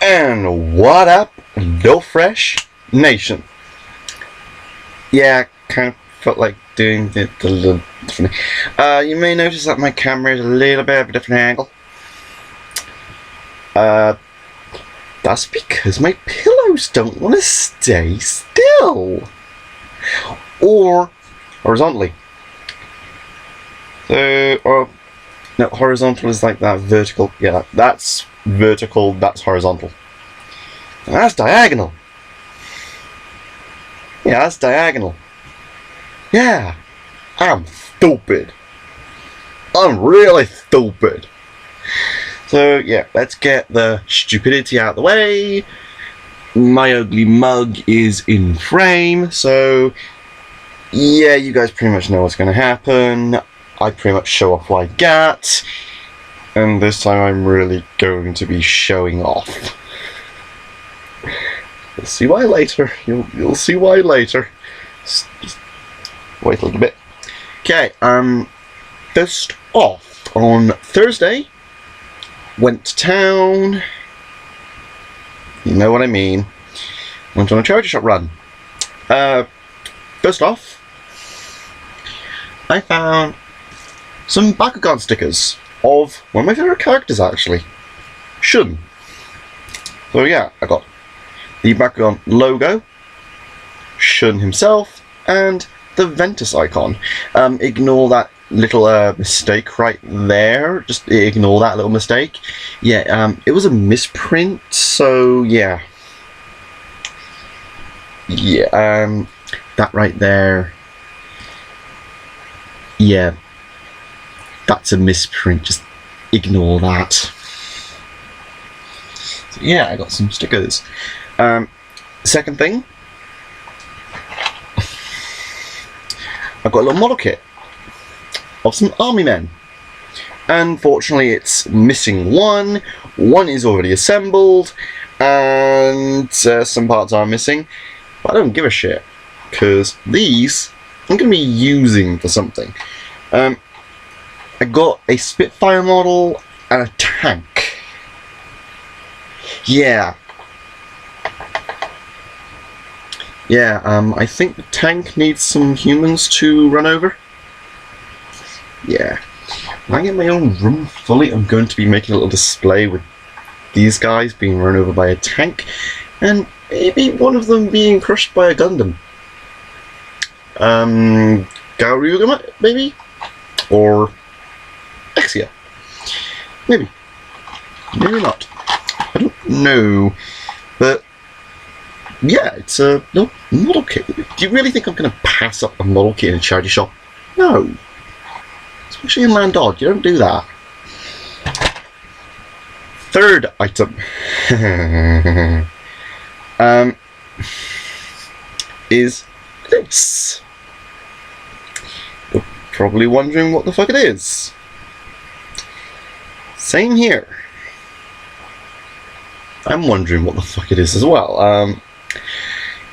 And what up, Low Fresh Nation? Yeah, kind of felt like doing the little different. You may notice that my camera is a little bit of a different angle. That's because my pillows don't want to stay still. Or horizontally. So, no, horizontal is like that, vertical. Yeah, that's vertical, that's horizontal. And that's diagonal. Yeah, that's diagonal. Yeah, I'm stupid. I'm really stupid. So, yeah, let's get the stupidity out of the way. My ugly mug is in frame, so yeah, you guys pretty much know what's going to happen. I pretty much show off what I got, and this time I'm really going to be showing off. You'll see why later. You'll see why later. Just wait a little bit. Okay, first off, on Thursday, went to town. You know what I mean. Went on a charity shop run. First off, I found some Bakugan stickers of one of my favourite characters, actually, Shun. So yeah, I got the Bakugan logo, Shun himself, and the Ventus icon. Ignore that little mistake right there. Just ignore that little mistake. Yeah, it was a misprint, so yeah. Yeah, that right there. Yeah, that's a misprint. Just ignore that. So yeah, I got some stickers. Second thing, I got a little model kit of some army men. Unfortunately, it's missing one. One is already assembled, and some parts are missing. But I don't give a shit, because these I'm going to be using for something. I got a Spitfire model and a tank. Yeah. Yeah, I think the tank needs some humans to run over. Yeah. When I get my own room fully, I'm going to be making a little display with these guys being run over by a tank, and maybe one of them being crushed by a Gundam. GAO maybe? Or Exia. Maybe. Maybe not. I don't know. But yeah, it's a model kit. Do you really think I'm going to pass up a model kit in a charity shop? No. Especially in Landod, you don't do that. Third item is this. You're probably wondering what the fuck it is. Same here. I'm wondering what the fuck it is as well.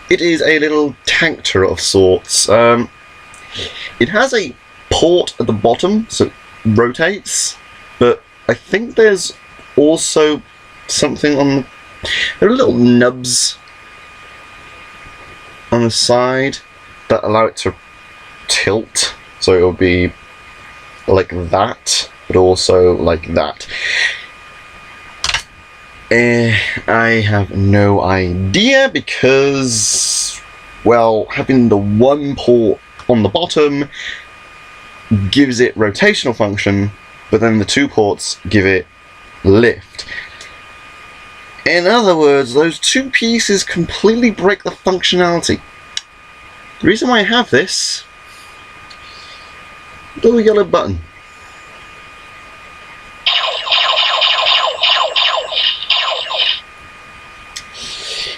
It is a little tank turret of sorts. It has a port at the bottom, so it rotates, but I think there's also something on. There are little nubs on the side that allow it to tilt, so it'll be like that, but also like that. I have no idea because, well, having the one port on the bottom gives it rotational function, but then the two ports give it lift. In other words, those two pieces completely break the functionality. The reason why I have this little yellow button.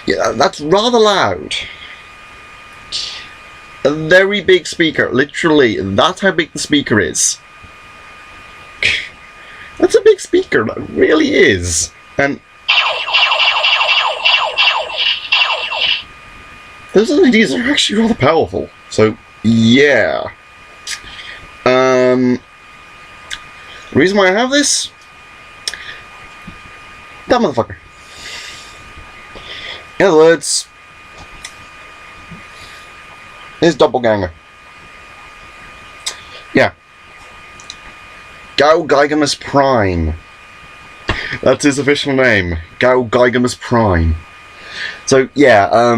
Yeah, that's rather loud. A very big speaker, literally, that's how big the speaker is. That's a big speaker, that really is. And those LEDs are actually rather powerful. So, yeah. The reason why I have this? That motherfucker. In other words, his doppelganger. Yeah. GAO Gigamus Prime. That's his official name. GAO Gigamus Prime. So, yeah,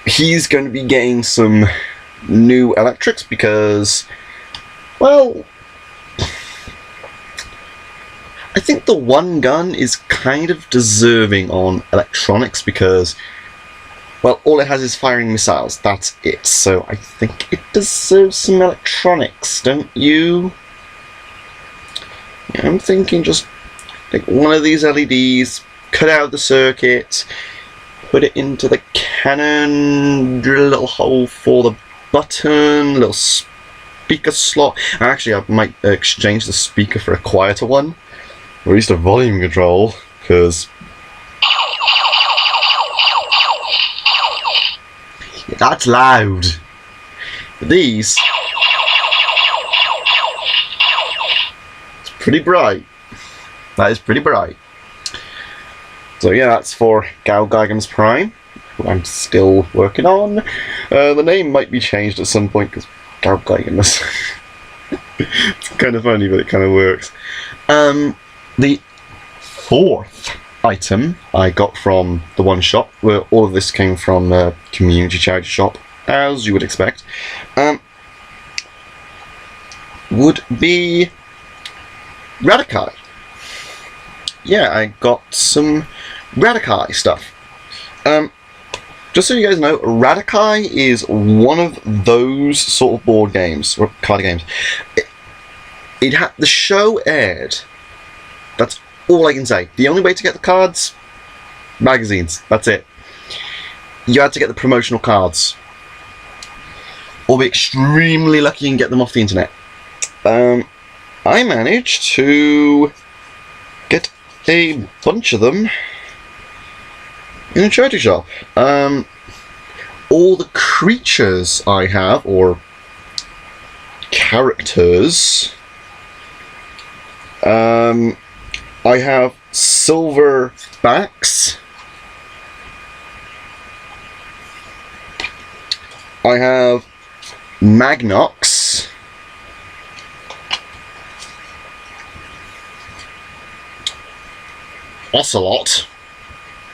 he's going to be getting some new electrics because, well, I think the one gun is kind of deserving on electronics because, well, all it has is firing missiles. That's it. So I think it deserves some electronics, don't you? Yeah, I'm thinking just take one of these LEDs, cut out the circuit, put it into the cannon, drill a little hole for the button, little speaker slot. Actually, I might exchange the speaker for a quieter one, or at least a volume control, because yeah, that's loud. These, it's pretty bright. That is pretty bright. So yeah, that's for GAO Gigamus Prime, who I'm still working on. The name might be changed at some point because GAO Gigamus. It's kind of funny, but it kind of works. The fourth item I got from the one shop, where all of this came from a community charity shop, as you would expect, would be Radikai. Yeah, I got some Radikai stuff. Just so you guys know, Radikai is one of those sort of board games, or card games. The show aired. That's all I can say. The only way to get the cards, magazines. That's it. You had to get the promotional cards, or be extremely lucky and get them off the internet. I managed to get a bunch of them in a charity shop. All the creatures I have, or characters, I have silver backs. I have Magnox. Ocelot.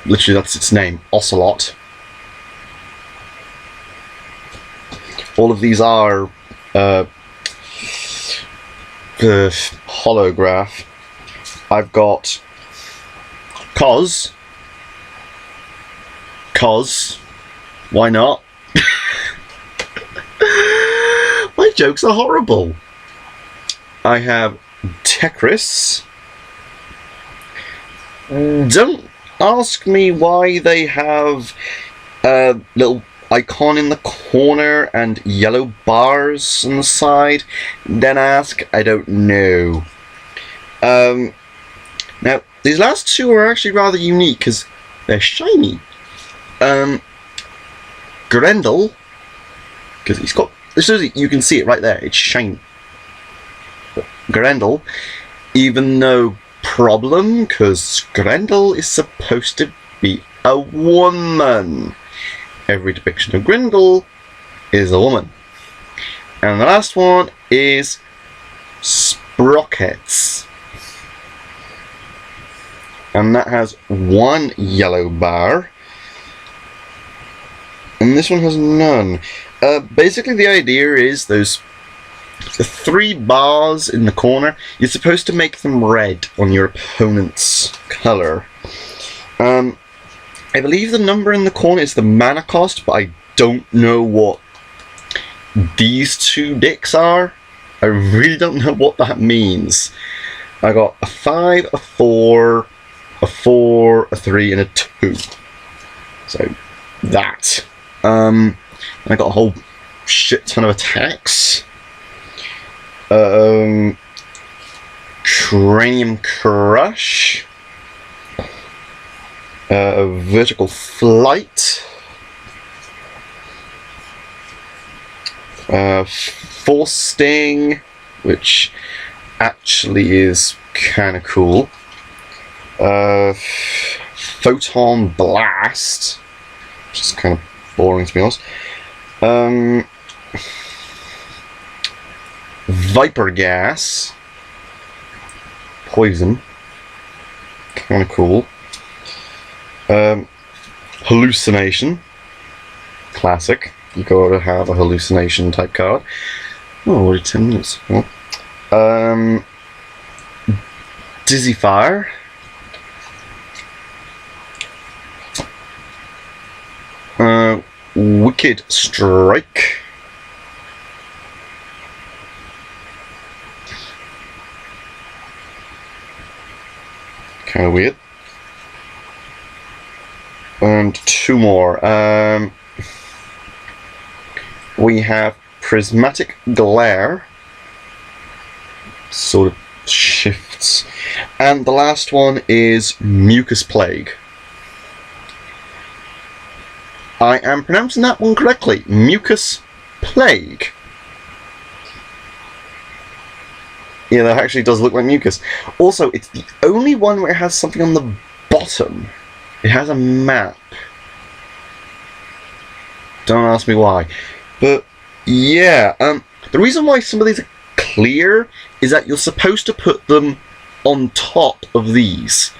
Literally, that's its name, Ocelot. All of these are the holograph. I've got Cos. Why not? My jokes are horrible. I have Tekris. Don't ask me why they have a little icon in the corner and yellow bars on the side. Then ask, I don't know. Now, these last two are actually rather unique because they're shiny. Grendel, because he's got, you can see it right there, it's shiny. Grendel, even though problem, because Grendel is supposed to be a woman. Every depiction of Grendel is a woman. And the last one is Sprockets. And that has one yellow bar. And this one has none. Basically the idea is the 3 bars in the corner, you're supposed to make them red on your opponent's colour. I believe the number in the corner is the mana cost, but I don't know what these 2 dicks are. I really don't know what that means. I got a 5, a 4, a 4, a 3, and a 2. So, that. I got a whole shit ton of attacks. Cranium Crush. Vertical Flight. Force Sting, which actually is kind of cool. photon blast, which is kind of boring to be honest. Viper gas, poison, kind of cool. Hallucination, classic. You gotta have a hallucination type card. Oh, already 10 minutes. Oh. Dizzy Fire. Wicked Strike. Kind of weird. And two more. We have Prismatic Glare. Sort of shifts. And the last one is Mucus Plague. I am pronouncing that one correctly. Mucus Plague. Yeah, that actually does look like mucus. Also, it's the only one where it has something on the bottom. It has a map. Don't ask me why. But, yeah, the reason why some of these are clear is that you're supposed to put them on top of these.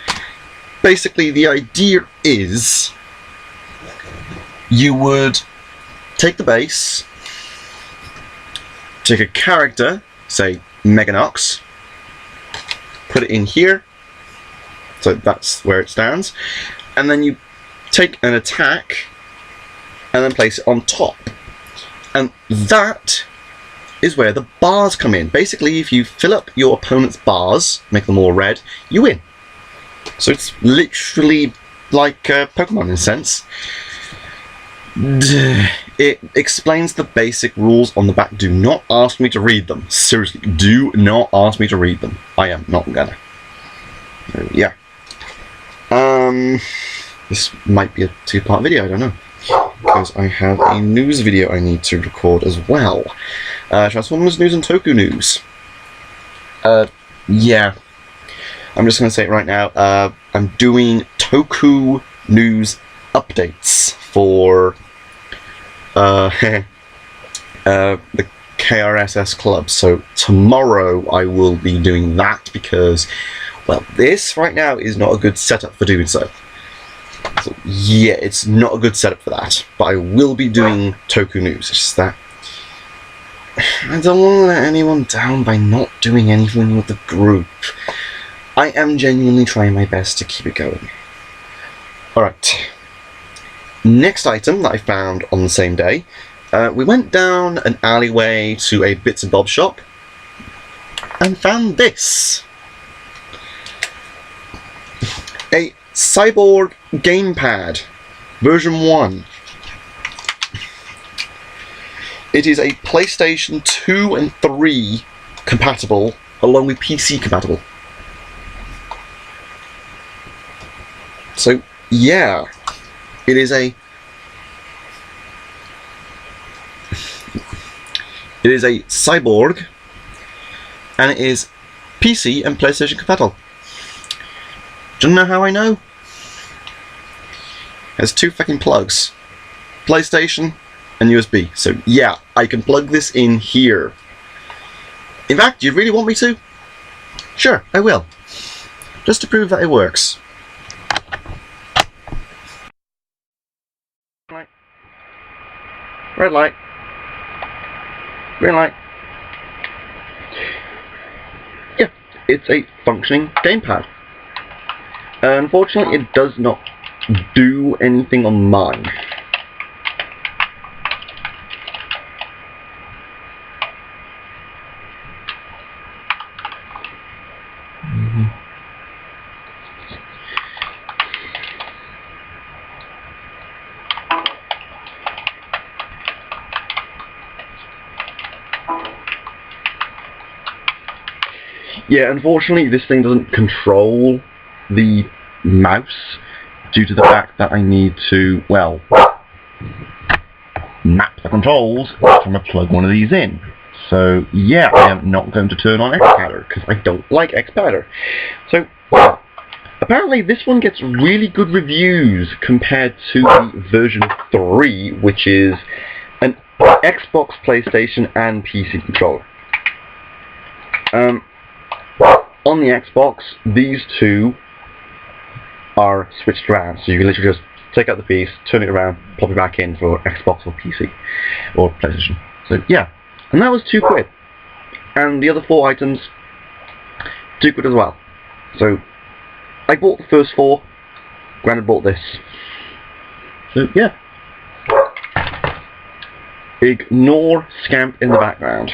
Basically, the idea is you would take the base, take a character, say Meganox, put it in here, so that's where it stands, and then you take an attack and then place it on top. And that is where the bars come in. Basically, if you fill up your opponent's bars, make them all red, you win. So it's literally like Pokemon in a sense. It explains the basic rules on the back. Do not ask me to read them. Seriously, do not ask me to read them. I am not gonna. Yeah. This might be a two-part video, I don't know. Because I have a news video I need to record as well. Transformers news and Toku news. Yeah. I'm just gonna say it right now. I'm doing Toku news updates for the KRSS club. So tomorrow I will be doing that because, well, this right now is not a good setup for doing so. So yeah, it's not a good setup for that. But I will be doing Toku news. It's just that I don't want to let anyone down by not doing anything with the group. I am genuinely trying my best to keep it going. Alright. Next item that I found on the same day. We went down an alleyway to a Bits and Bobs shop and found this. A Cyborg gamepad, version 1. It is a PlayStation 2 and 3 compatible, along with PC compatible. So, yeah, it is a Cyborg, and it is PC and PlayStation compatible. Do you know how I know? It has two fucking plugs, PlayStation and USB. So yeah, I can plug this in here. In fact, do you really want me to? Sure, I will. Just to prove that it works. Light. Red light. Green light. Yeah, it's a functioning gamepad. Unfortunately, it does not do anything on mine. Yeah, unfortunately, this thing doesn't control the mouse due to the fact that I need to, well, map the controls from a plug one of these in. So yeah, I am not going to turn on X-Paddler because I don't like X-Paddler. So yeah, apparently this one gets really good reviews compared to the version 3, which is an Xbox, PlayStation, and PC controller. On the Xbox, these two are switched around, so you can literally just take out the piece, turn it around, plop it back in for Xbox or PC or PlayStation. So yeah, and that was £2. And the other 4 items, £2 as well. So I bought the first 4, Granted bought this. So yeah. Ignore Scamp in the background.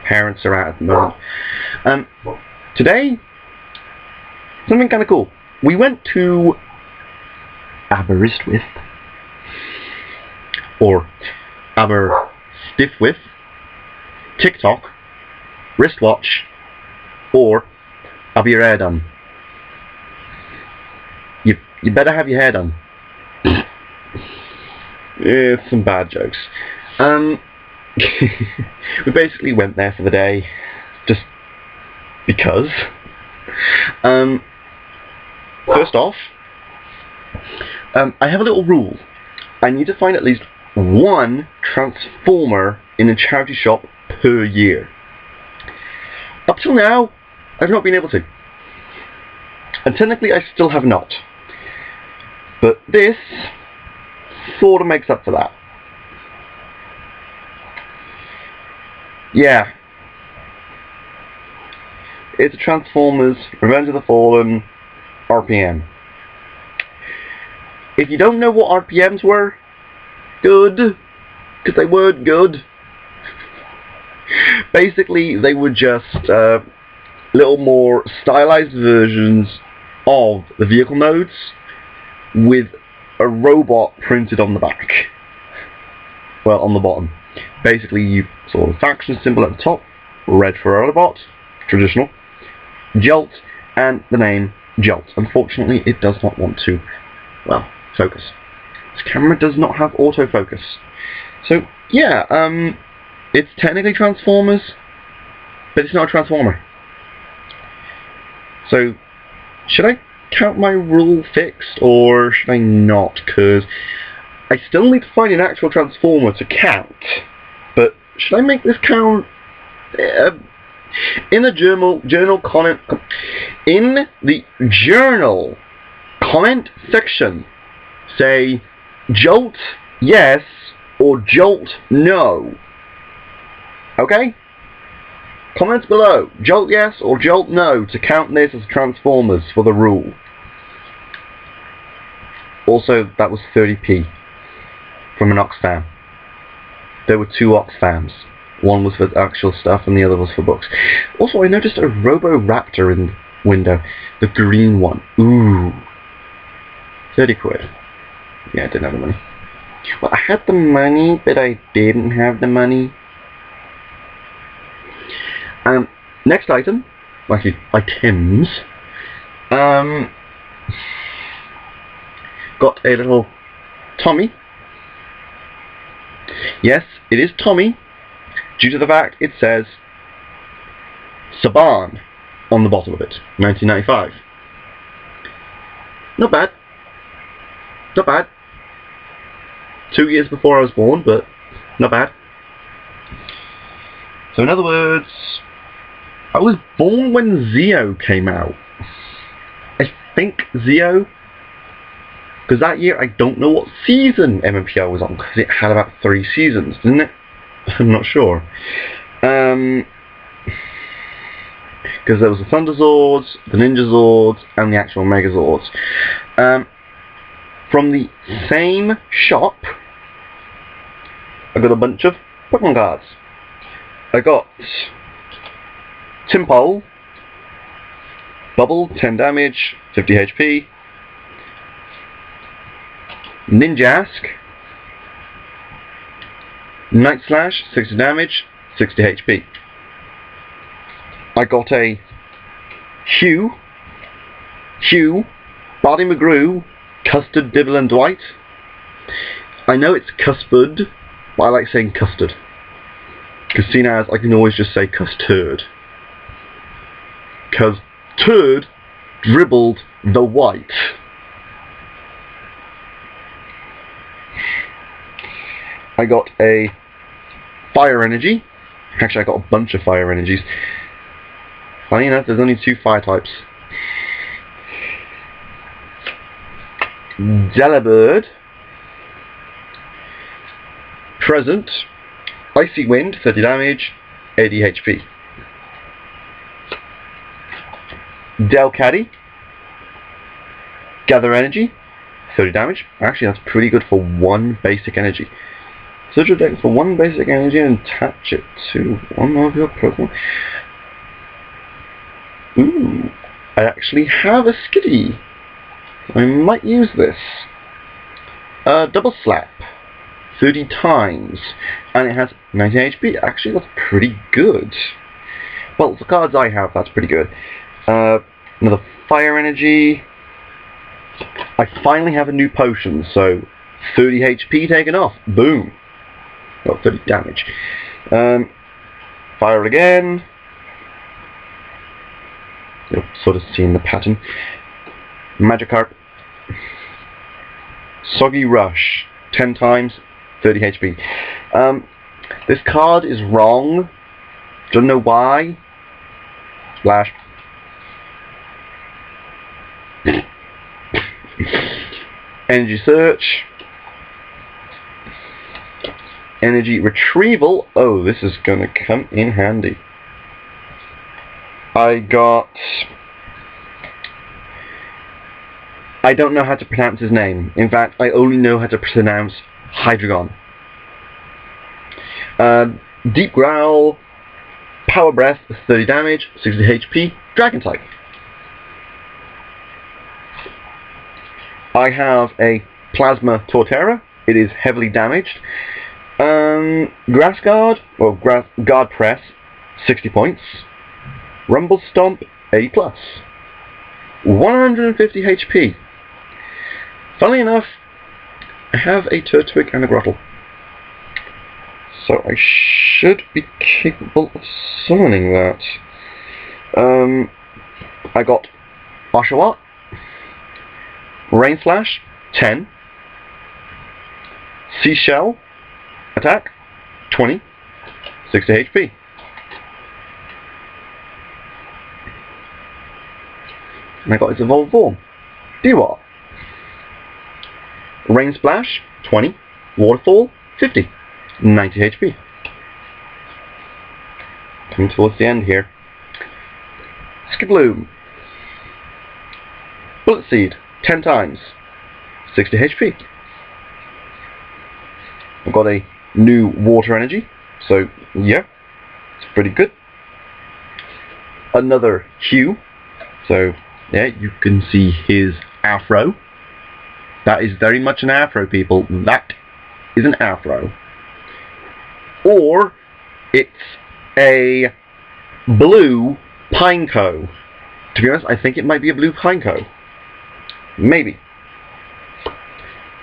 Parents are out at the moment. Today, something kind of cool. We went to Aberystwyth, or Aberystwyth, TikTok, wristwatch, or have your hair done. You better have your hair done. It's some bad jokes. We basically went there for the day, just because. First off, I have a little rule. I need to find at least one Transformer in a charity shop per year. Up till now, I've not been able to. And technically I still have not. But this sort of makes up for that. Yeah. It's a Transformers Revenge of the Fallen RPM. If you don't know what RPMs were, good, because they weren't good. Basically, they were just little more stylized versions of the vehicle modes with a robot printed on the back. Well, on the bottom. Basically, you saw the faction symbol at the top, red for Autobot, traditional, Jolt, and the name Jolt. Unfortunately, it does not want to, well, focus. This camera does not have autofocus. So, yeah, it's technically Transformers, but it's not a Transformer. So, should I count my rule fixed, or should I not? Because I still need to find an actual Transformer to count. But should I make this count in the journal comment? In the journal comment section, say Jolt yes or Jolt no. Okay? Comments below, Jolt yes or Jolt no to count this as Transformers for the rule. Also, that was 30p from an Oxfam. There were 2 Oxfams. One was for actual stuff and the other was for books. Also, I noticed a Robo-Raptor in the window. The green one. Ooh. £30. Yeah, I didn't have the money. Well, I had the money, but I didn't have the money. Next item. Well, actually, items. Got a little Tommy. Yes, it is Tommy, due to the fact it says Saban on the bottom of it. 1995. Not bad. Not bad. 2 years before I was born, but not bad. So in other words, I was born when Zeo came out. I think Zeo, because that year I don't know what season MMPR was on, because it had about 3 seasons, didn't it? I'm not sure. Because there was the Thunderzords, the Ninjazords, and the actual Megazords. From the same shop, I got a bunch of Pokemon cards. I got Timpole, Bubble, 10 damage, 50 HP, Ninjask, Night Slash, 60 damage, 60 HP. I got a Hugh, Barty McGrew, Custard, Dibble and Dwight. I know it's Cuspard, but I like saying Custard. Because seen as I can always just say Custard. Because turd dribbled the white. I got a fire energy. Actually, I got a bunch of fire energies. Funny enough, there's only 2 fire types. Delibird. Present. Icy Wind, 30 damage, 80 HP. Delcaddy. Gather Energy, 30 damage. Actually, that's pretty good for 1 basic energy. Search your deck for 1 basic energy and attach it to one of your Pokemon. Ooh, I actually have a Skitty. I might use this. Double Slap, 30 times, and it has 90 HP. Actually, that's pretty good. Well, the cards I have, that's pretty good. Another Fire Energy. I finally have a new potion, so 30 HP taken off. Boom. Got 30 damage. Fire it again. You'll sort of see the pattern. Magikarp. Soggy Rush. 10 times, 30 HP. This card is wrong. Don't know why. Splash. Energy Search. Energy Retrieval. Oh, this is gonna come in handy. I don't know how to pronounce his name. In fact, I only know how to pronounce Hydreigon. Deep Growl. Power Breath, 30 damage, 60 HP, Dragon type. I have a Plasma Torterra. It is heavily damaged. Grass Guard, or Guard Press, 60 points. Rumble Stomp, 80 plus. 150 HP. Funnily enough, I have a Turtwig and a Grottle. So I should be capable of summoning that. I got Oshawott. Rain Slash, 10. Seashell, attack, 20. 60 HP. And I got its evolved form. Dewar. Rain Splash, 20. Waterfall, 50. 90 HP. Coming towards the end here. Skibloom. Bullet Seed, 10 times. 60 HP. I've got a new Water Energy, so yeah, it's pretty good. Another Hue, so yeah, you can see his afro. That is very much an afro, people. That is an afro. Or it's a blue Pineco. To be honest, I think it might be a blue Pineco. Maybe.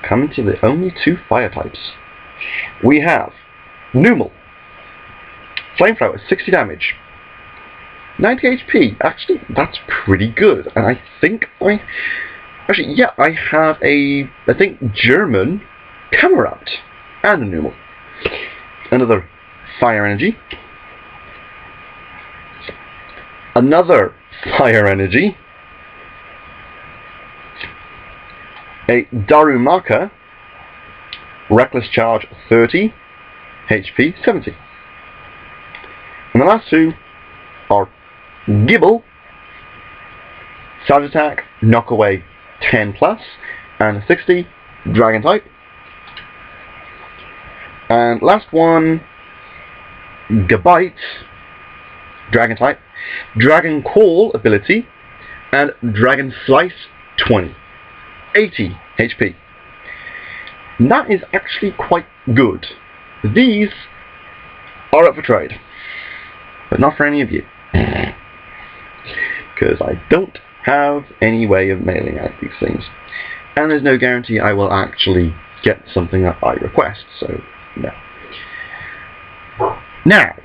Coming to the only 2 fire types. We have Numel. Flamethrower, 60 damage. 90 HP. Actually, that's pretty good. And I think I have a, I think, German Camerupt and a Numel. Another Fire Energy. Another Fire Energy. A Darumaka. Reckless Charge, 30. HP, 70. And the last 2 are Gibble. Charge Attack, Knock Away, 10 plus. And 60. Dragon type. And last one, Gabite, Dragon type, Dragon Call ability, and Dragon Slice, 20, 80 HP. And that is actually quite good. These are up for trade, but not for any of you, because I don't have any way of mailing out these things, and there's no guarantee I will actually get something that I request, so no. Now,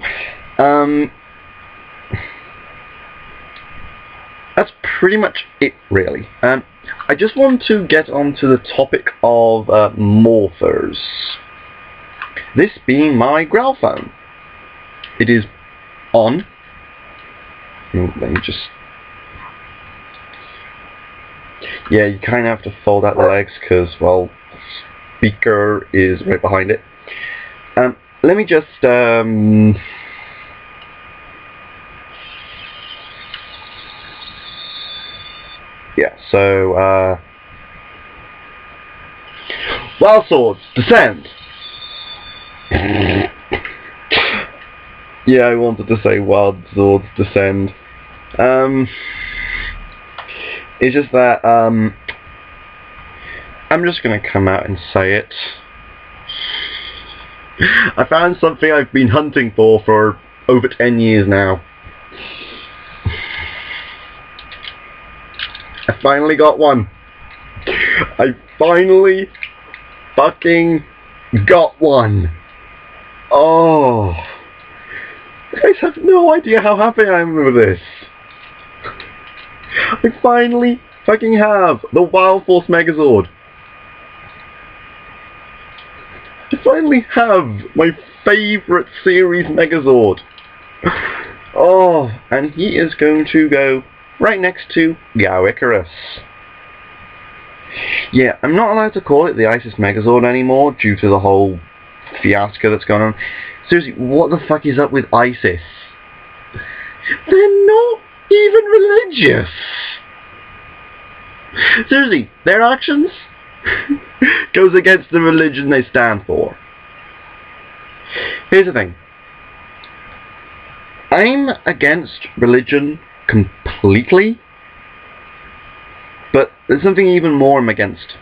that's pretty much it, really. I just want to get onto the topic of morphers. This being my growl phone. It is on. Oh, let me just... Yeah, you kind of have to fold out the legs because, well, the speaker is right behind it. Let me just... Yeah, so, Wild Swords, descend! Yeah, I wanted to say Wild Swords, descend. It's just that, I'm just gonna come out and say it. I found something I've been hunting for over 10 years now. I finally got one. I finally fucking got one. Oh. You guys have no idea how happy I am with this. I finally fucking have the Wild Force Megazord. I finally have my favourite series Megazord. Oh, and he is going to go right next to GAO Icarus. Yeah, I'm not allowed to call it the ISIS Megazord anymore due to the whole fiasco that's going on. Seriously, what the fuck is up with ISIS? They're not even religious. Seriously, their actions goes against the religion they stand for. Here's the thing. I'm against religion completely, but there's something even more I'm against.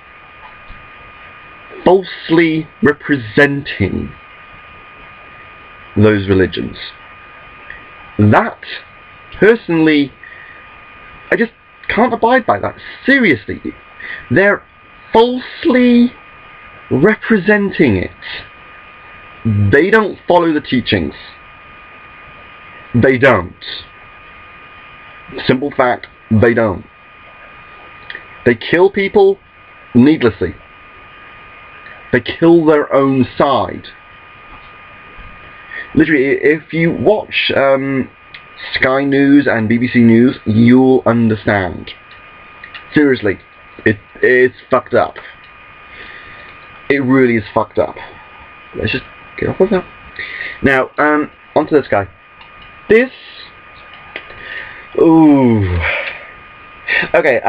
Falsely representing those religions. That, personally, I just can't abide by that. Seriously. They're falsely representing it. They don't follow the teachings. They don't. Simple fact, they don't. They kill people needlessly. They kill their own side. Literally, if you watch Sky News and BBC News, you'll understand. Seriously, it's fucked up. It really is fucked up. Let's just get off with that. Now, onto this guy. This... Ooh... Okay,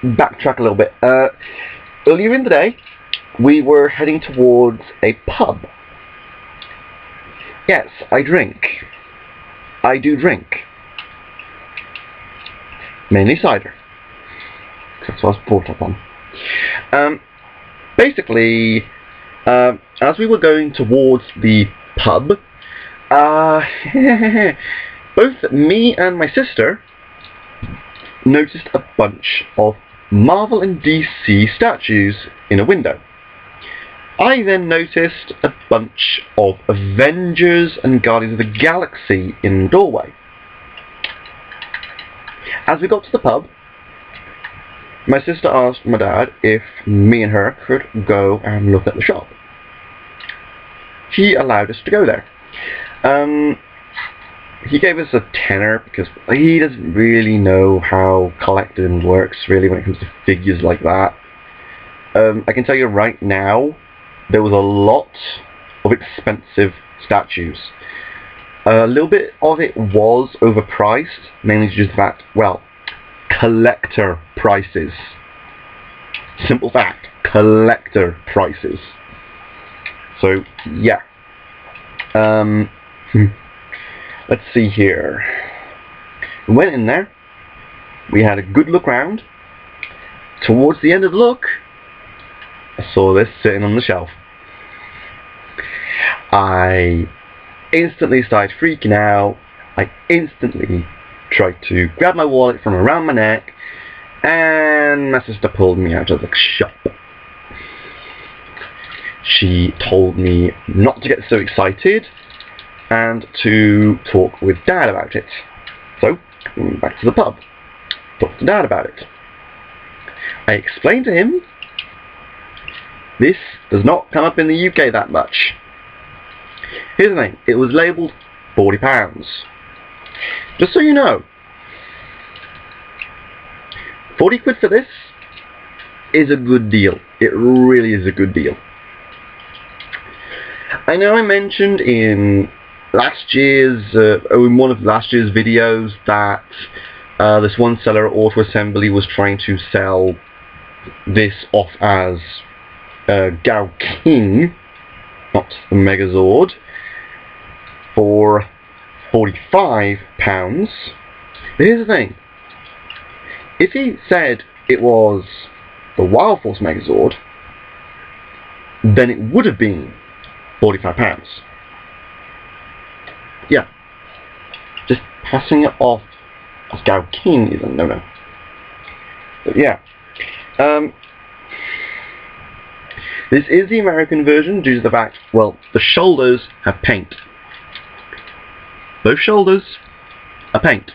backtrack a little bit. Earlier in the day, we were heading towards a pub. Yes, I drink. I do drink. Mainly cider. That's what I was brought up on. Basically, as we were going towards the pub, both me and my sister noticed a bunch of Marvel and DC statues in a window. I then noticed a bunch of Avengers and Guardians of the Galaxy in the doorway. As we got to the pub, my sister asked my dad if me and her could go and look at the shop. He allowed us to go there. He gave us a tenner because he doesn't really know how collecting works really when it comes to figures like that. I can tell you right now, there was a lot of expensive statues. A little bit of it was overpriced, mainly due to the fact, well, collector prices. Simple fact, collector prices. So, yeah. Let's see here. We went in there. We had a good look round. Towards the end of the look, I saw this sitting on the shelf. I instantly started freaking out. I instantly tried to grab my wallet from around my neck, and my sister pulled me out of the shop. She told me not to get so excited and to talk with Dad about it. So, back to the pub. talked to Dad about it. I explained to him, this does not come up in the UK that much. Here's the thing, it was labelled £40. Just so you know, 40 quid for this is a good deal. It really is a good deal. I know I mentioned in last year's, in one of last year's videos that this one seller at Auto Assembly was trying to sell this off as GAO King, not the Megazord, for £45. But here's the thing, if he said it was the Wild Force Megazord, then it would have been £45. Yeah, just passing it off as GAO King is a no-no. But yeah, this is the American version due to the fact, well, the shoulders have paint. Both shoulders are paint.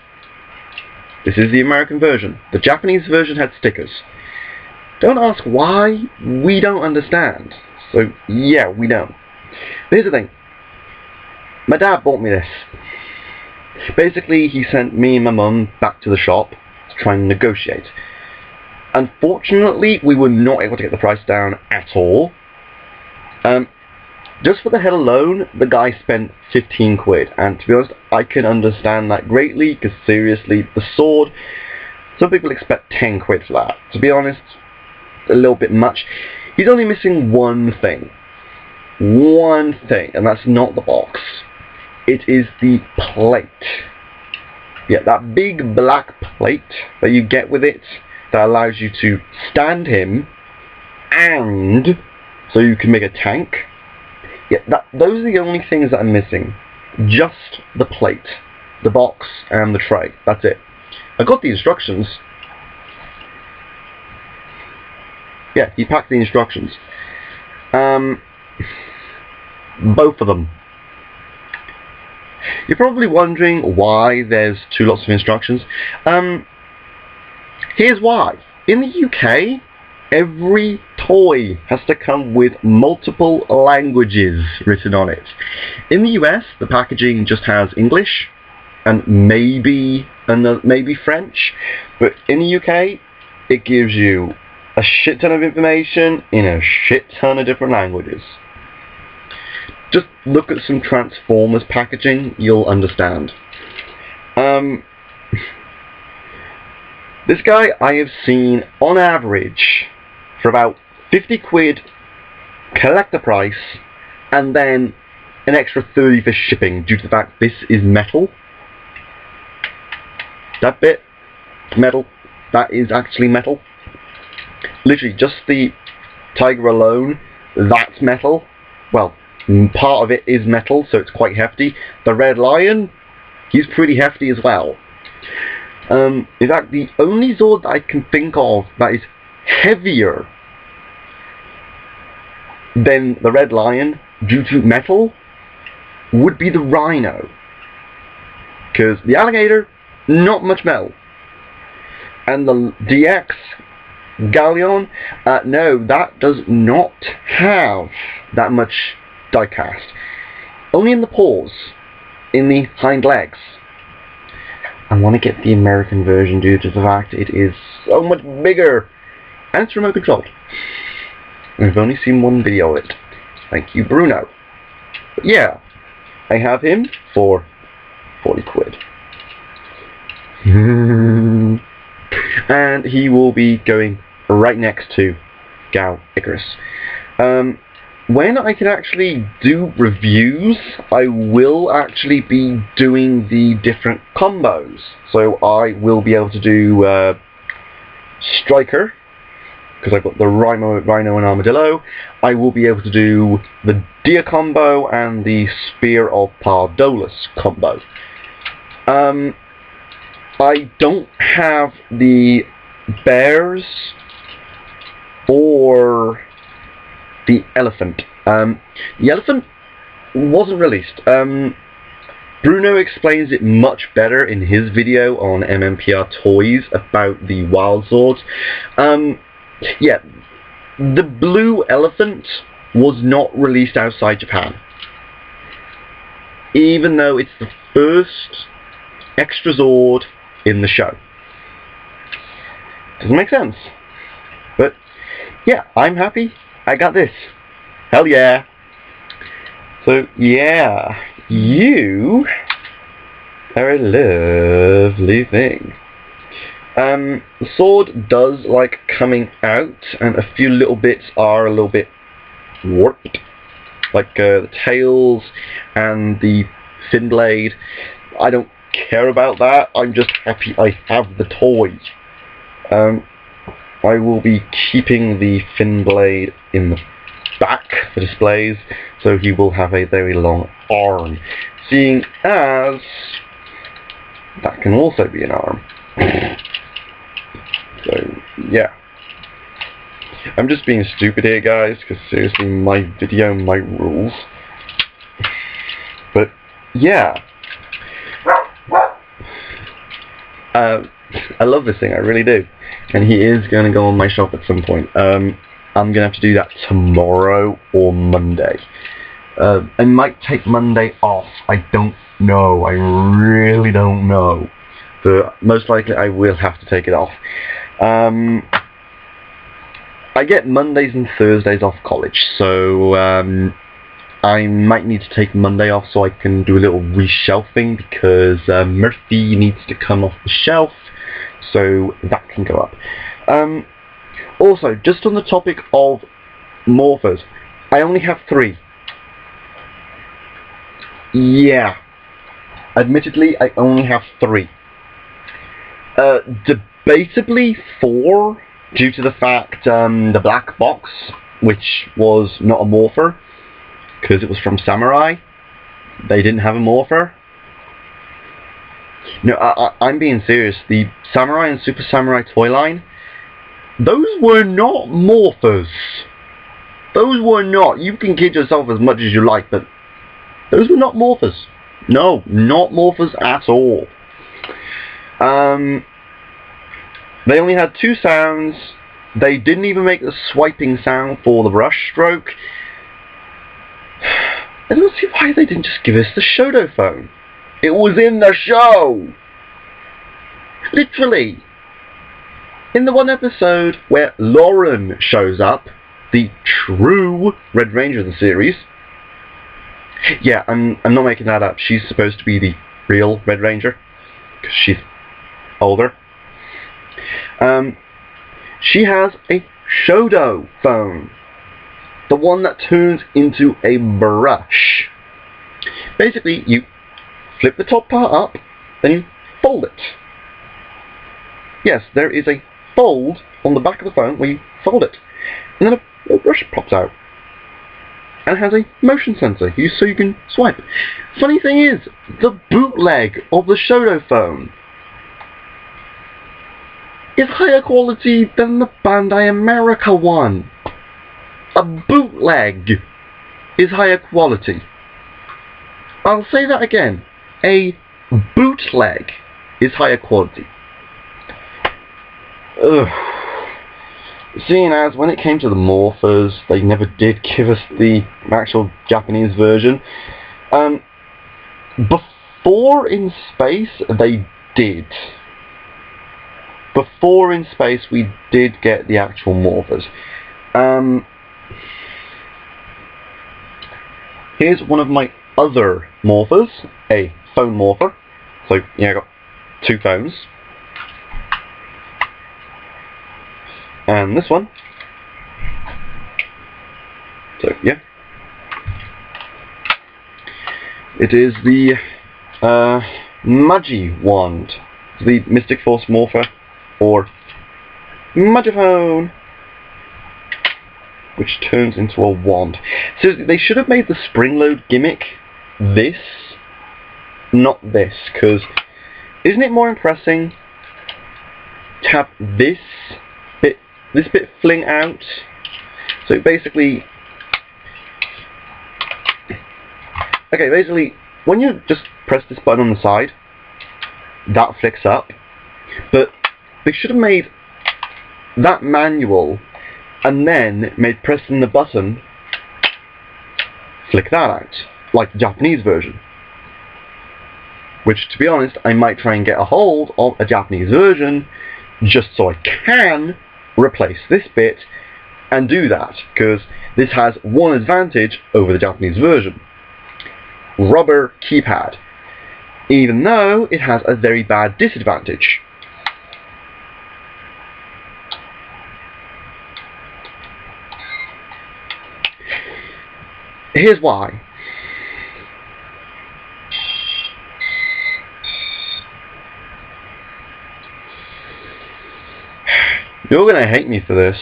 This is the American version. The Japanese version had stickers. Don't ask why, we don't understand. So yeah, we don't. But here's the thing. My dad bought me this. Basically, he sent me and my mum back to the shop to try and negotiate. Unfortunately, we were not able to get the price down at all. Just for the head alone, the guy spent 15 quid. And to be honest, I can understand that greatly, because seriously, the sword, some people expect 10 quid for that. To be honest, a little bit much. He's only missing one thing. One thing, and that's not the box. It is the plate. Yeah, that big black plate that you get with it that allows you to stand him and so you can make a tank. Yeah, those are the only things that are missing. Just the plate, the box, and the tray. That's it. I got the instructions. Yeah, he packed the instructions. Both of them. You're probably wondering why there's two lots of instructions. Here's why. In the UK, every toy has to come with multiple languages written on it. In the US, the packaging just has English and maybe French, but in the UK, it gives you a shit ton of information in a shit ton of different languages. Just look at some Transformers packaging, you'll understand. This guy I have seen on average for about 50 quid collector price and then an extra 30 for shipping due to the fact this is metal. That bit, metal, that is actually metal. Literally just the Tiger alone, that's metal. Well, part of it is metal, so it's quite hefty. The Red Lion, he's pretty hefty as well. In fact, the only Zord that I can think of that is heavier than the Red Lion due to metal would be the Rhino. Because the Alligator, not much metal. And the DX Galleon, no, that does not have that much die-cast. Only in the paws, in the hind legs. I want to get the American version due to the fact it is so much bigger and it's remote controlled. I've only seen one video of it. Thank you, Bruno. But yeah, I have him for 40 quid. And he will be going right next to GAO Icarus. When I can actually do reviews, I will actually be doing the different combos. So I will be able to do Striker, because I've got the Rhino and Armadillo. I will be able to do the Deer combo and the Spear of Pardolus combo. I don't have the bears or the elephant. The elephant wasn't released. Bruno explains it much better in his video on MMPR Toys about the Wild Swords. Yeah, the blue elephant was not released outside Japan, even though it's the first extra Zord in the show. Doesn't make sense. But yeah, I'm happy. I got this. Hell yeah. So yeah, you are a lovely thing. The sword does like coming out, and a few little bits are a little bit warped, like the tails and the fin blade. I don't care about that. I'm just happy I have the toy. I will be keeping the fin blade in the back for displays, so he will have a very long arm, seeing as that can also be an arm. So yeah, I'm just being stupid here, guys, because seriously, my video, my rules. But yeah, I love this thing, I really do, and he is going to go on my shop at some point. I'm going to have to do that tomorrow or Monday. I might take Monday off, I don't know, I really don't know. But most likely I will have to take it off. I get Mondays and Thursdays off college, so I might need to take Monday off so I can do a little reshelving, because Murphy needs to come off the shelf, so that can go up. Also, just on the topic of morphers, I only have 3. Yeah, admittedly, I only have 3. Debatably 4, due to the fact the black box, which was not a morpher, because it was from Samurai, they didn't have a morpher. No, I'm being serious. The Samurai and Super Samurai toy line, those were not morphers. Those were not. You can kid yourself as much as you like, but those were not morphers. No, not morphers at all. They only had 2 sounds. They didn't even make the swiping sound for the brush stroke. I don't see why they didn't just give us the Shodo phone. It was in the show! Literally! In the one episode where Lauren shows up, the true Red Ranger of the series. Yeah, I'm not making that up. She's supposed to be the real Red Ranger, because she's older. She has a Shodo phone. The one that turns into a brush. Basically, you flip the top part up, then you fold it. Yes, there is a fold on the back of the phone where you fold it. And then a little brush pops out. And it has a motion sensor, so you can swipe. Funny thing is, the bootleg of the Shodo phone is higher quality than the Bandai America one. A bootleg is higher quality. I'll say that again. A bootleg is higher quality. Ugh. Seeing as when it came to the morphers, they never did give us the actual Japanese version. Before In Space, they did. Before In Space, we did get the actual morphers. Here's one of my other morphers, a phone morpher. So, yeah, I got 2 phones. And this one. So, yeah. It is the Magi wand. The Mystic Force morpher, or Magiphone, which turns into a wand. So they should have made the spring load gimmick this, not this, because isn't it more impressive to have this bit fling out? So basically, okay, basically when you just press this button on the side, that flicks up, but they should have made that manual and then made pressing the button flick that out, like the Japanese version. Which, to be honest, I might try and get a hold of a Japanese version just so I can replace this bit and do that, because this has one advantage over the Japanese version. Rubber keypad, even though it has a very bad disadvantage. Here's why. You're gonna hate me for this.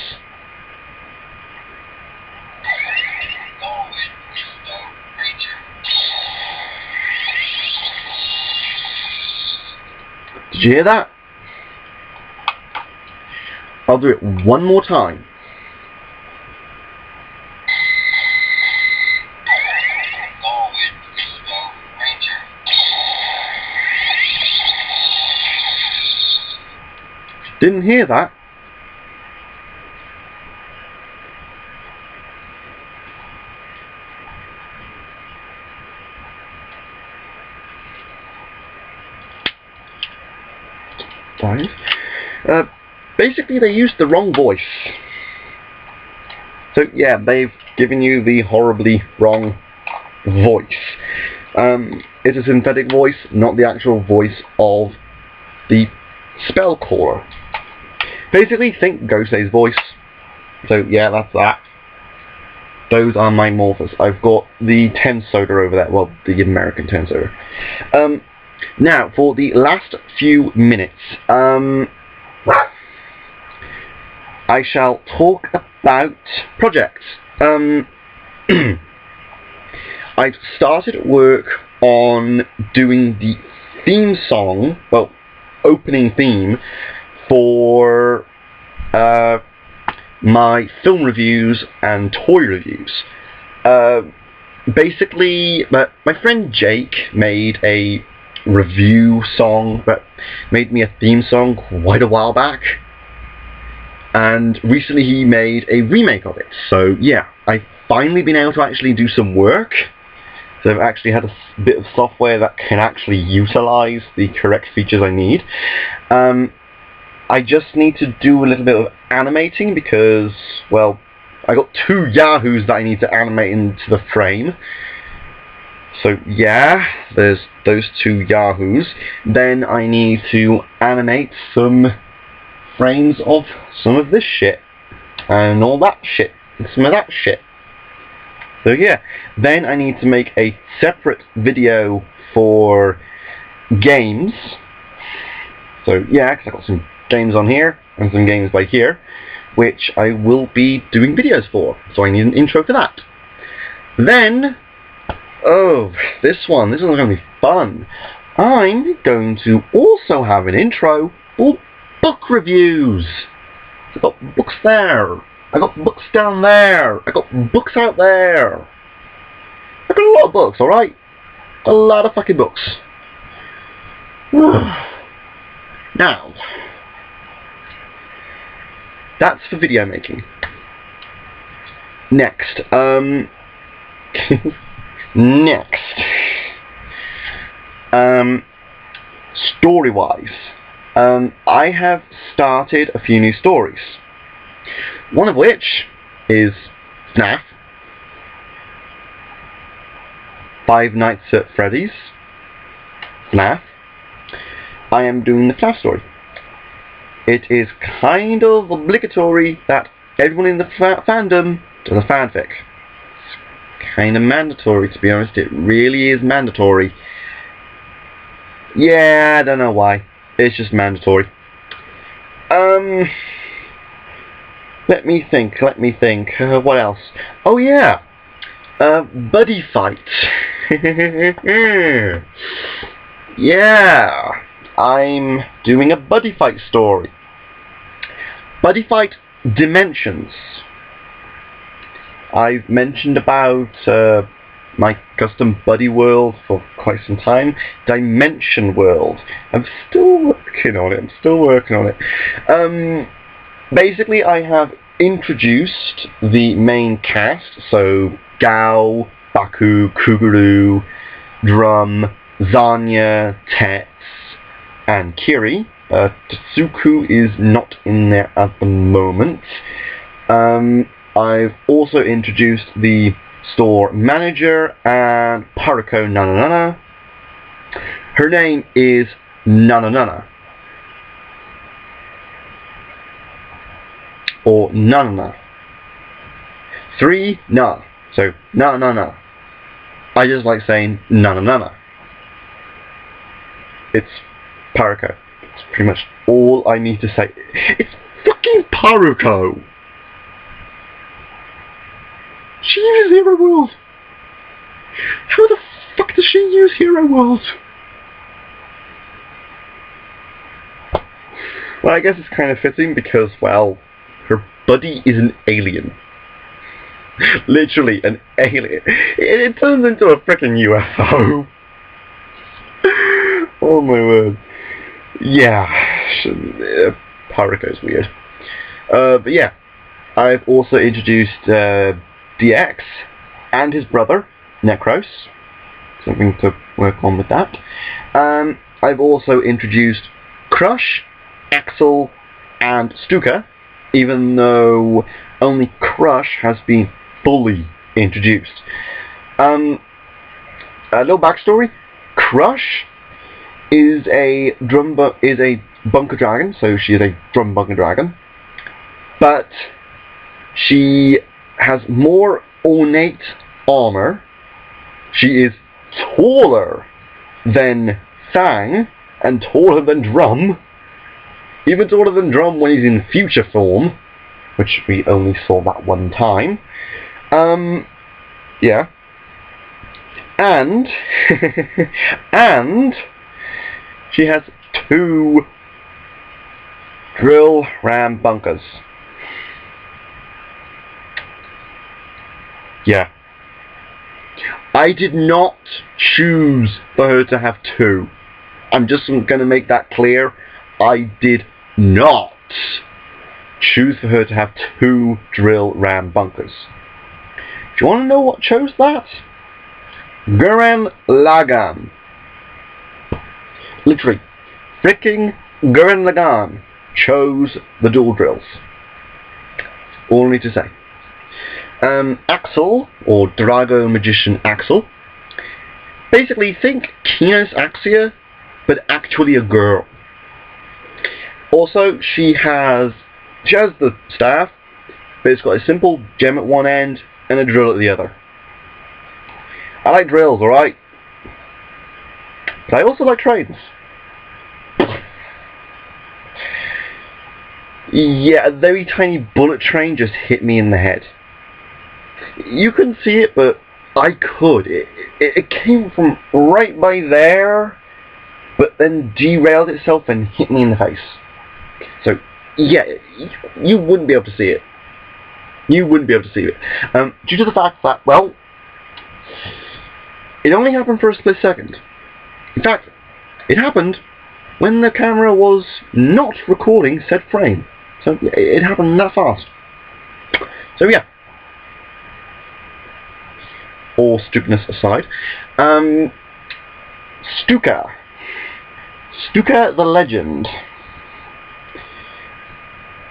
Did you hear that? I'll do it one more time. Didn't hear that? Basically they used the wrong voice. So yeah, they've given you the horribly wrong voice. It's a synthetic voice, not the actual voice of the spell caller. Basically think Gosei's voice. So yeah, that's that. Those are my morphers. I've got the Tensoda over there, well, the American Tensoda. Now, for the last few minutes, I shall talk about projects. I've started work on doing the theme song, well, opening theme, for my film reviews and toy reviews. Basically, my friend Jake made a review song, but made me a theme song quite a while back, and recently he made a remake of it. So yeah, I've finally been able to actually do some work. So I've actually had a bit of software that can actually utilize the correct features I need. I just need to do a little bit of animating because, well, I got 2 yahoos that I need to animate into the frame. So yeah, there's those 2 yahoos. Then I need to animate some frames of some of this shit and all that shit and some of that shit. So yeah, then I need to make a separate video for games. So yeah, because I've got some games on here and some games by here, which I will be doing videos for. So I need an intro for that. Then, oh, this one's going to be fun. I'm going to also have an intro for book reviews. I've got books there. I got books down there. I got books out there. I got a lot of books, alright? A lot of fucking books. Now, that's for video making. Next, story-wise, I have started a few new stories. One of which is FNAF, Five Nights at Freddy's, FNAF. I am doing the FNAF story. It is kind of obligatory that everyone in the fandom does a fanfic. It's kind of mandatory, to be honest. It really is mandatory. Yeah, I don't know why. It's just mandatory. Let me think. What else? Oh yeah! Buddy fight. Yeah! I'm doing a buddy fight story. Buddy fight Dimensions. I've mentioned about my custom buddy world for quite some time, Dimension World. I'm still working on it. Basically, I have introduced the main cast, so GAO, Baku, Kuguru, Drum, Zanya, Tets, and Kiri. Tsuku is not in there at the moment. I've also introduced the store manager and Paruko Nananana. Her name is Nananana. Or Nanana. 3 na. So na. I just like saying Nananana. It's Paruko. It's pretty much all I need to say. It's fucking Paruko! She uses Hero World! How the fuck does she use Hero World? Well, I guess it's kind of fitting because, well, her buddy is an alien. Literally an alien. It turns into a frickin' UFO. Oh my word. Yeah. Paruko's weird. But yeah. I've also introduced DX and his brother, Necros. Something to work on with that. I've also introduced Crush, Axel, and Stuka, even though only Crush has been fully introduced. A little backstory: Crush is a bunker dragon, so she is a drum bunker dragon, but she has more ornate armor. She is taller than Sang and taller than Drum. Even taller than Drum when he's in future form, which we only saw that one time. Yeah. And and she has 2 drill ram bunkers. Yeah. I did not choose for her to have 2. I'm just going to make that clear. I did not choose for her to have 2 drill ram bunkers. Do you want to know what chose that? Gurren Lagann. Literally, freaking Gurren Lagann chose the dual drills. All I need to say. Axel, or Drago Magician Axel. Basically, think Kinos Axia, but actually a girl. Also, she has the staff, but it's got a simple gem at one end and a drill at the other. I like drills, alright? But I also like trains. Yeah, a very tiny bullet train just hit me in the head. You couldn't see it, but I could. It came from right by there, but then derailed itself and hit me in the face. So, yeah, you wouldn't be able to see it. You wouldn't be able to see it. Due to the fact that, well, it only happened for a split second. In fact, it happened when the camera was not recording said frame. So, yeah, it happened that fast. So, yeah. All stupidness aside. Stuka. Stuka the Legend.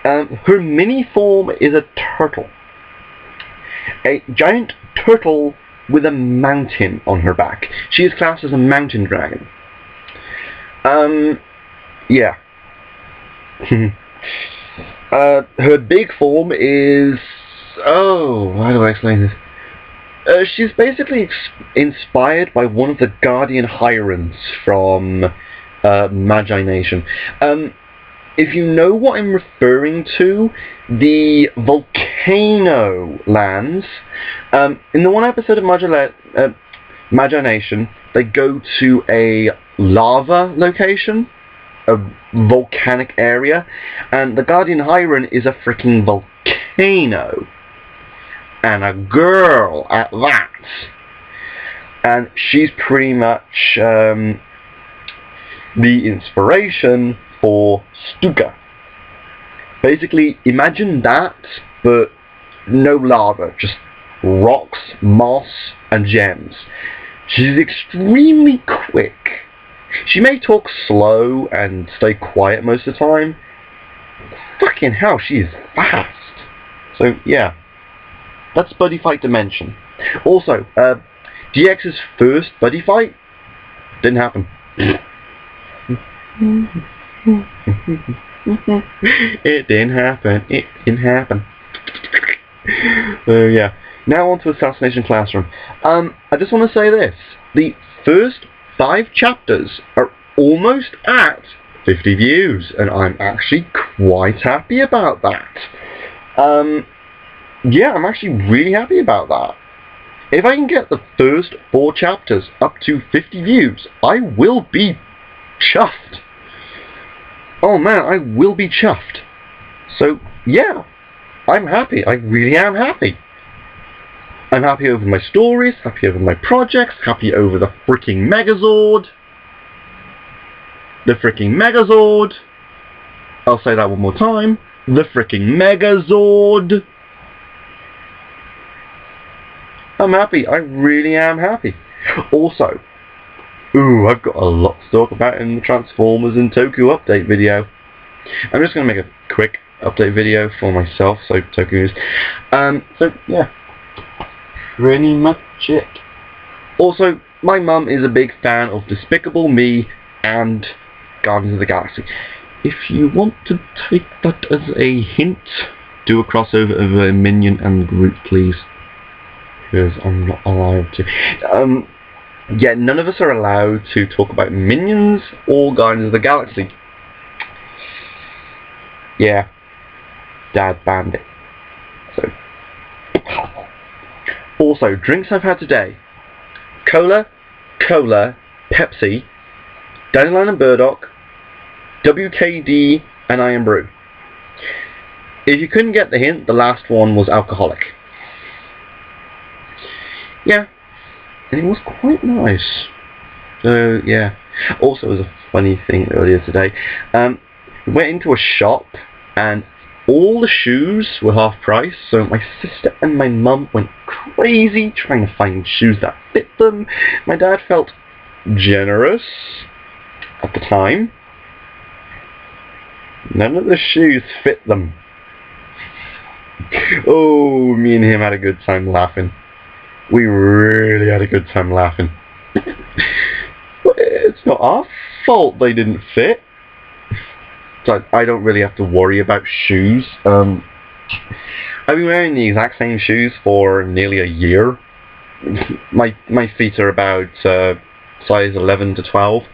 Her mini form is a turtle. A giant turtle with a mountain on her back. She is classed as a mountain dragon. Yeah. Her big form is... Oh, how do I explain this? She's basically inspired by one of the Guardian Hirons from Magi Nation. If you know what I'm referring to, the volcano lands, in the one episode of Magi Nation, they go to a lava location, a volcanic area, and the Guardian Hiron is a freaking volcano. And a girl at that. and she's pretty much the inspiration for Stuka. Basically, imagine that, but no lava, just rocks, moss, and gems. She's extremely quick. She may talk slow and stay quiet most of the time. Fucking hell, she is fast. So, yeah. That's buddy fight dimension. Also, DX's first buddy fight didn't happen. It didn't happen. It didn't happen. So yeah. Now on to Assassination Classroom. I just want to say this. The first 5 chapters are almost at 50 views, and I'm actually quite happy about that. Yeah, I'm actually really happy about that. If I can get the first 4 chapters up to 50 views, I will be chuffed. Oh man, I will be chuffed. So, yeah, I'm happy. I really am happy. I'm happy over my stories, happy over my projects, happy over the freaking Megazord. The freaking Megazord. I'll say that one more time. The freaking Megazord. I'm happy. I really am happy. Also, I've got a lot to talk about in the Transformers and Tokyo update video. I'm just going to make a quick update video for myself, so Tokyo News. So yeah, pretty much it. Also, my mum is a big fan of Despicable Me and Guardians of the Galaxy. If you want to take that as a hint, do a crossover of Minion and Groot, please. Because I'm not allowed to. Yeah, none of us are allowed to talk about Minions or Guardians of the Galaxy. Yeah. Dad banned it. So. Also, drinks I've had today. Cola, Pepsi, Dandelion and Burdock, WKD, and Iron Brew. If you couldn't get the hint, the last one was alcoholic. Yeah. And it was quite nice. So, yeah. Also, it was a funny thing earlier today. We went into a shop, and all the shoes were half price, so my sister and my mum went crazy trying to find shoes that fit them. My dad felt generous at the time. None of the shoes fit them. Oh, me and him had a good time laughing. We really had a good time laughing. It's not our fault they didn't fit. So I don't really have to worry about shoes. I've been wearing the exact same shoes for nearly a year. My feet are about size 11 to 12.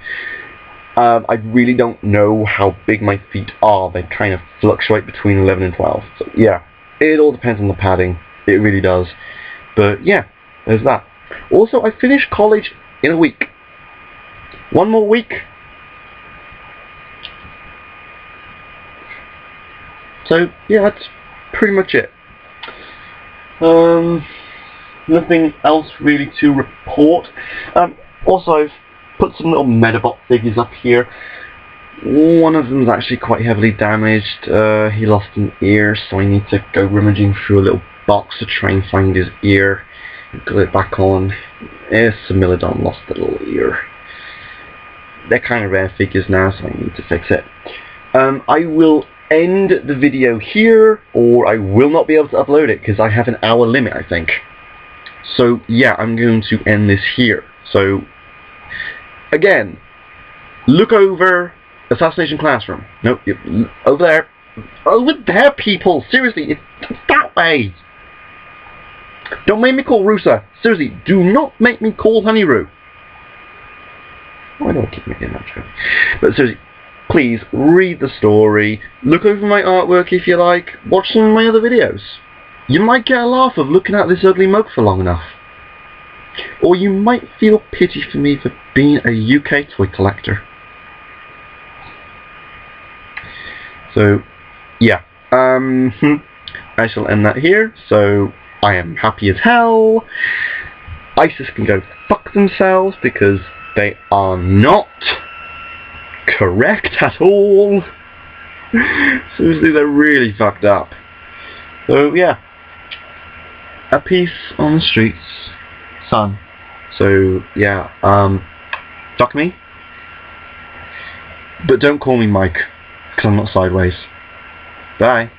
I really don't know how big my feet are. They kind of fluctuate between 11 and 12. So yeah, it all depends on the padding. It really does. But yeah. There's that. Also, I finished college in a week. One more week. So, yeah, that's pretty much it. Nothing else really to report. Also, I've put some little Medabot figures up here. One of them is actually quite heavily damaged. He lost an ear, so I need to go rummaging through a little box to try and find his ear. Glue it back on. Similodon lost the little ear. They're kind of rare figures now, so I need to fix it. I will end the video here, or I will not be able to upload it because I have an hour limit, I think. So yeah, I'm going to end this here. So again, look over Assassination Classroom. Nope, over there. Over there, people. Seriously, it's that way. Don't make me call Rusa. Seriously, do not make me call Honeyroo. Why do I keep making that joke? But seriously, please read the story. Look over my artwork if you like. Watch some of my other videos. You might get a laugh of looking at this ugly mug for long enough. Or you might feel pity for me for being a UK toy collector. So, yeah. I shall end that here. So, I am happy as hell. ISIS can go fuck themselves because they are not correct at all. Seriously, they're really fucked up. So yeah, a peace on the streets, son. So yeah, fuck me, but don't call me Mike, because I'm not sideways. Bye.